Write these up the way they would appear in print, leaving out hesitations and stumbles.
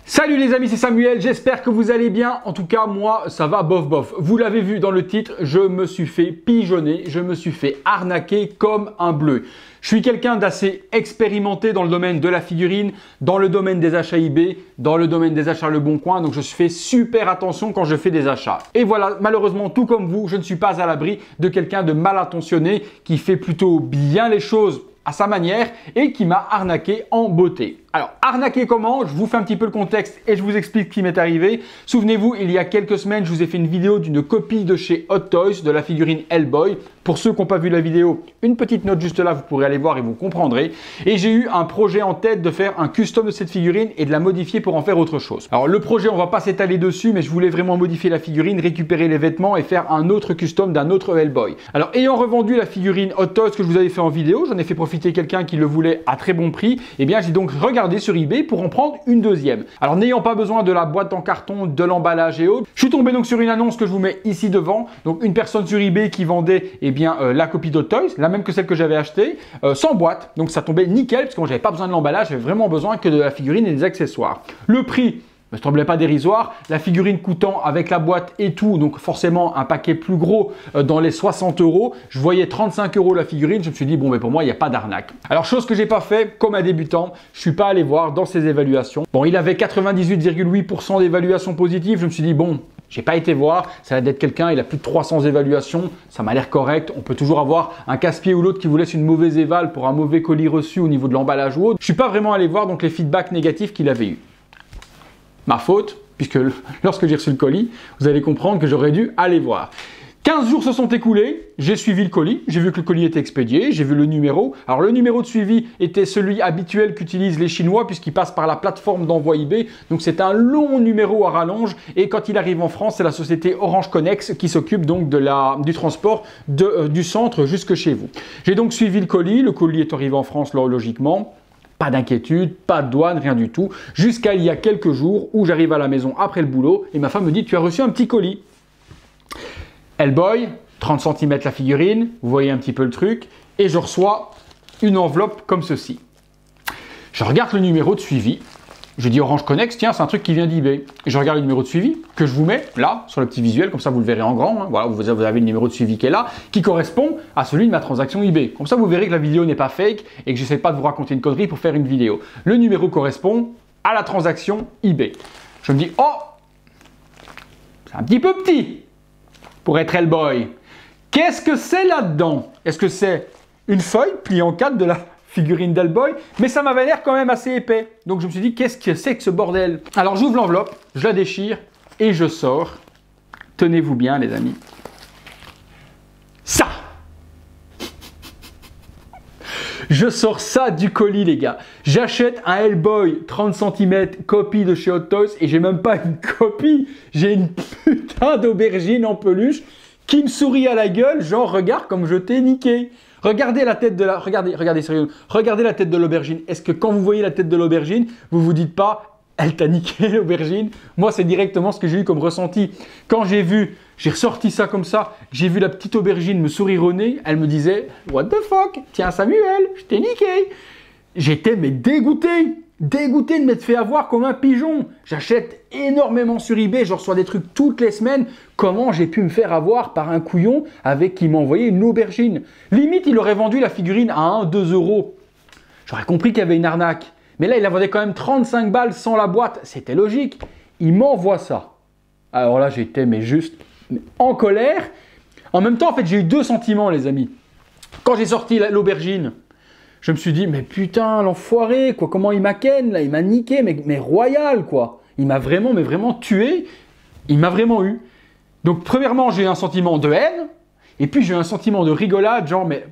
Salut les amis, c'est Samuel, j'espère que vous allez bien. En tout cas, moi, ça va bof bof. Vous l'avez vu dans le titre, je me suis fait pigeonner, je me suis fait arnaquer comme un bleu. Je suis quelqu'un d'assez expérimenté dans le domaine de la figurine, dans le domaine des achats eBay, dans le domaine des achats Le Bon Coin, donc je fais super attention quand je fais des achats. Et voilà, malheureusement, tout comme vous, je ne suis pas à l'abri de quelqu'un de mal intentionné qui fait plutôt bien les choses à sa manière et qui m'a arnaqué en beauté. Alors, arnaqué comment? Je vous fais un petit peu le contexte et je vous explique ce qui m'est arrivé. Souvenez-vous, il y a quelques semaines, je vous ai fait une vidéo d'une copie de chez Hot Toys de la figurine Hellboy. Pour ceux qui n'ont pas vu la vidéo, une petite note juste là, vous pourrez aller voir et vous comprendrez. Et j'ai eu un projet en tête de faire un custom de cette figurine et de la modifier pour en faire autre chose. Alors, le projet, on va pas s'étaler dessus, mais je voulais vraiment modifier la figurine, récupérer les vêtements et faire un autre custom d'un autre Hellboy. Alors, ayant revendu la figurine Hot Toys que je vous avais fait en vidéo, j'en ai fait profiter quelqu'un qui le voulait à très bon prix. Et bien, j'ai donc regardé sur eBay pour en prendre une deuxième. Alors, n'ayant pas besoin de la boîte en carton, de l'emballage et autres, je suis tombé donc sur une annonce que je vous mets ici devant. Donc, une personne sur eBay qui vendait la copie d'Hot Toys, la même que celle que j'avais achetée, sans boîte. Donc, ça tombait nickel parce que moi, j'avais pas besoin de l'emballage, j'avais vraiment besoin que de la figurine et des accessoires. Le prix ne semblait pas dérisoire, la figurine coûtant avec la boîte et tout, donc forcément un paquet plus gros dans les 60 €. Je voyais 35 € la figurine, je me suis dit bon mais pour moi il n'y a pas d'arnaque. Alors chose que j'ai pas fait comme un débutant, je suis pas allé voir dans ses évaluations. Bon, il avait 98,8% d'évaluation positive, je me suis dit bon, j'ai pas été voir, ça va être quelqu'un, il a plus de 300 évaluations, ça m'a l'air correct. On peut toujours avoir un casse-pied ou l'autre qui vous laisse une mauvaise éval pour un mauvais colis reçu au niveau de l'emballage ou autre. Je suis pas vraiment allé voir donc les feedbacks négatifs qu'il avait eu. Ma faute, puisque lorsque j'ai reçu le colis, vous allez comprendre que j'aurais dû aller voir. 15 jours se sont écoulés, j'ai suivi le colis, j'ai vu que le colis était expédié, j'ai vu le numéro. Alors le numéro de suivi était celui habituel qu'utilisent les Chinois puisqu'il passe par la plateforme d'envoi eBay. Donc c'est un long numéro à rallonge et quand il arrive en France, c'est la société Orange Connex qui s'occupe donc du transport du centre jusque chez vous. J'ai donc suivi le colis est arrivé en France logiquement. Pas d'inquiétude, pas de douane, rien du tout. Jusqu'à il y a quelques jours où j'arrive à la maison après le boulot et ma femme me dit « Tu as reçu un petit colis ». Hellboy, 30 cm la figurine, vous voyez un petit peu le truc. Et je reçois une enveloppe comme ceci. Je regarde le numéro de suivi. Je dis Orange Connex, tiens, c'est un truc qui vient d'eBay. Et je regarde le numéro de suivi que je vous mets là, sur le petit visuel, comme ça vous le verrez en grand. Hein. Voilà, vous avez le numéro de suivi qui est là, qui correspond à celui de ma transaction eBay. Comme ça, vous verrez que la vidéo n'est pas fake et que je n'essaie pas de vous raconter une connerie pour faire une vidéo. Le numéro correspond à la transaction eBay. Je me dis, oh, c'est un petit peu petit pour être Hellboy. Qu'est-ce que c'est là-dedans? Est-ce que c'est une feuille pliée en 4 de la figurine d'Hellboy, mais ça m'avait l'air quand même assez épais. Donc je me suis dit, qu'est-ce que c'est que ce bordel? Alors j'ouvre l'enveloppe, je la déchire et je sors. Tenez-vous bien les amis. Ça! Je sors ça du colis les gars. J'achète un Hellboy 30 cm copie de chez Hot Toys et j'ai même pas une copie. J'ai une putain d'aubergine en peluche qui me sourit à la gueule, genre regarde comme je t'ai niqué. Regardez la tête de la... Regardez sérieux. Regardez la tête de l'aubergine. Est-ce que quand vous voyez la tête de l'aubergine, vous vous dites pas « Elle t'a niqué l'aubergine » Moi, c'est directement ce que j'ai eu comme ressenti. Quand j'ai ressorti ça comme ça, j'ai vu la petite aubergine me sourire au nez, elle me disait « What the fuck? Tiens Samuel, je t'ai niqué » J'étais mais dégoûté de m'être fait avoir comme un pigeon. J'achète énormément sur eBay, je reçois des trucs toutes les semaines. Comment j'ai pu me faire avoir par un couillon qui m'a envoyé une aubergine? Limite, il aurait vendu la figurine à 1-2 €. J'aurais compris qu'il y avait une arnaque. Mais là, il la vendait quand même 35 balles sans la boîte. C'était logique. Il m'envoie ça. Alors là, j'étais juste en colère. En même temps, en fait, j'ai eu deux sentiments, les amis. Quand j'ai sorti l'aubergine, je me suis dit, mais putain, l'enfoiré, quoi, comment il m'a ken, là, il m'a niqué, mais royal, quoi. Il m'a vraiment, mais vraiment tué. Il m'a vraiment eu. Donc, premièrement, j'ai eu un sentiment de haine. Et puis, j'ai eu un sentiment de rigolade, genre, mais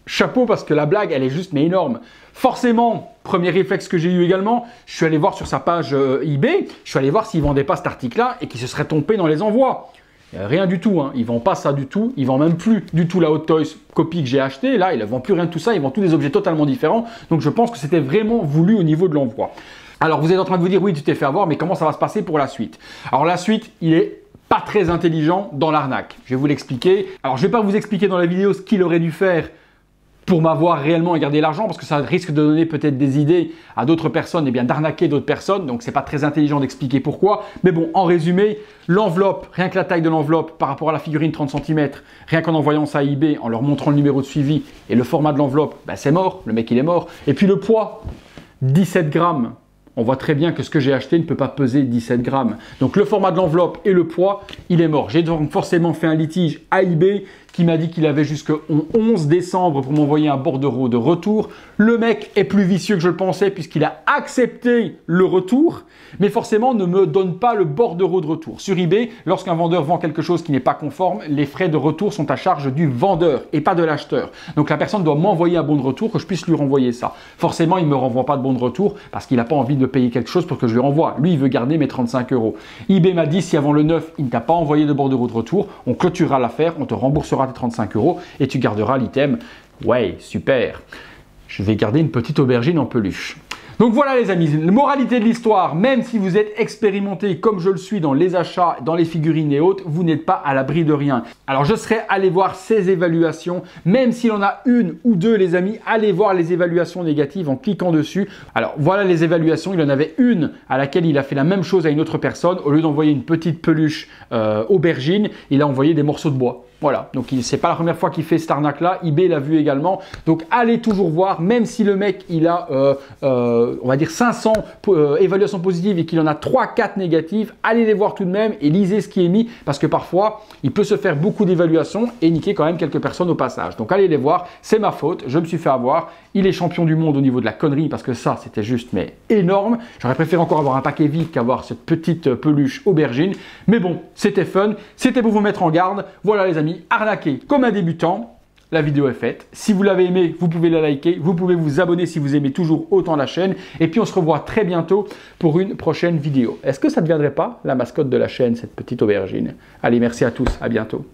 chapeau, parce que la blague, elle est juste, mais énorme. Forcément, premier réflexe que j'ai eu également, je suis allé voir sur sa page eBay, je suis allé voir s'il ne vendait pas cet article-là et qu'il se serait trompé dans les envois. Rien du tout, hein. Il ne vend pas ça du tout, il ne vend même plus du tout la Hot Toys copie que j'ai achetée, là il ne vend plus rien de tout ça, il vend tous des objets totalement différents, donc je pense que c'était vraiment voulu au niveau de l'envoi. Alors vous êtes en train de vous dire, oui tu t'es fait avoir, mais comment ça va se passer pour la suite? Alors la suite, il est pas très intelligent dans l'arnaque, je vais vous l'expliquer. Alors je ne vais pas vous expliquer dans la vidéo ce qu'il aurait dû faire pour m'avoir réellement gardé l'argent, parce que ça risque de donner peut-être des idées à d'autres personnes, et bien d'arnaquer d'autres personnes, donc c'est pas très intelligent d'expliquer pourquoi. Mais bon, en résumé, l'enveloppe, rien que la taille de l'enveloppe par rapport à la figurine 30 cm, rien qu'en envoyant ça à eBay, en leur montrant le numéro de suivi et le format de l'enveloppe, ben c'est mort, le mec il est mort. Et puis le poids, 17 grammes. On voit très bien que ce que j'ai acheté ne peut pas peser 17 grammes. Donc le format de l'enveloppe et le poids, il est mort. J'ai donc forcément fait un litige à eBay qui m'a dit qu'il avait jusqu'au 11 décembre pour m'envoyer un bordereau de retour. Le mec est plus vicieux que je le pensais puisqu'il a accepté le retour, mais forcément ne me donne pas le bordereau de retour. Sur eBay, lorsqu'un vendeur vend quelque chose qui n'est pas conforme, les frais de retour sont à charge du vendeur et pas de l'acheteur. Donc la personne doit m'envoyer un bon de retour que je puisse lui renvoyer ça. Forcément, il ne me renvoie pas de bon de retour parce qu'il n'a pas envie de payer quelque chose pour que je lui renvoie. Lui, il veut garder mes 35 €. eBay m'a dit si avant le 9, il ne t'a pas envoyé de bordereau de retour, on clôturera l'affaire, on te remboursera tes 35 € et tu garderas l'item. Ouais, super. Je vais garder une petite aubergine en peluche. Donc voilà les amis, la moralité de l'histoire, même si vous êtes expérimenté comme je le suis dans les achats, dans les figurines et autres, vous n'êtes pas à l'abri de rien. Alors je serais allé voir ces évaluations, même s'il en a une ou deux les amis, allez voir les évaluations négatives en cliquant dessus. Alors voilà les évaluations, il en avait une à laquelle il a fait la même chose à une autre personne, au lieu d'envoyer une petite peluche aubergine, il a envoyé des morceaux de bois. Voilà, donc c'est pas la première fois qu'il fait cette arnaque-là, eBay l'a vu également. Donc allez toujours voir, même si le mec il a, on va dire 500 évaluations positives et qu'il en a 3-4 négatives, allez les voir tout de même et lisez ce qui est mis parce que parfois il peut se faire beaucoup d'évaluations et niquer quand même quelques personnes au passage. Donc allez les voir, c'est ma faute, je me suis fait avoir. Il est champion du monde au niveau de la connerie parce que ça c'était juste mais énorme. J'aurais préféré encore avoir un paquet vide qu'avoir cette petite peluche aubergine. Mais bon, c'était fun, c'était pour vous mettre en garde. Voilà les amis, arnaquer comme un débutant. La vidéo est faite. Si vous l'avez aimé, vous pouvez la liker. Vous pouvez vous abonner si vous aimez toujours autant la chaîne. Et puis on se revoit très bientôt pour une prochaine vidéo. Est-ce que ça ne deviendrait pas la mascotte de la chaîne, cette petite aubergine? Allez, merci à tous. À bientôt.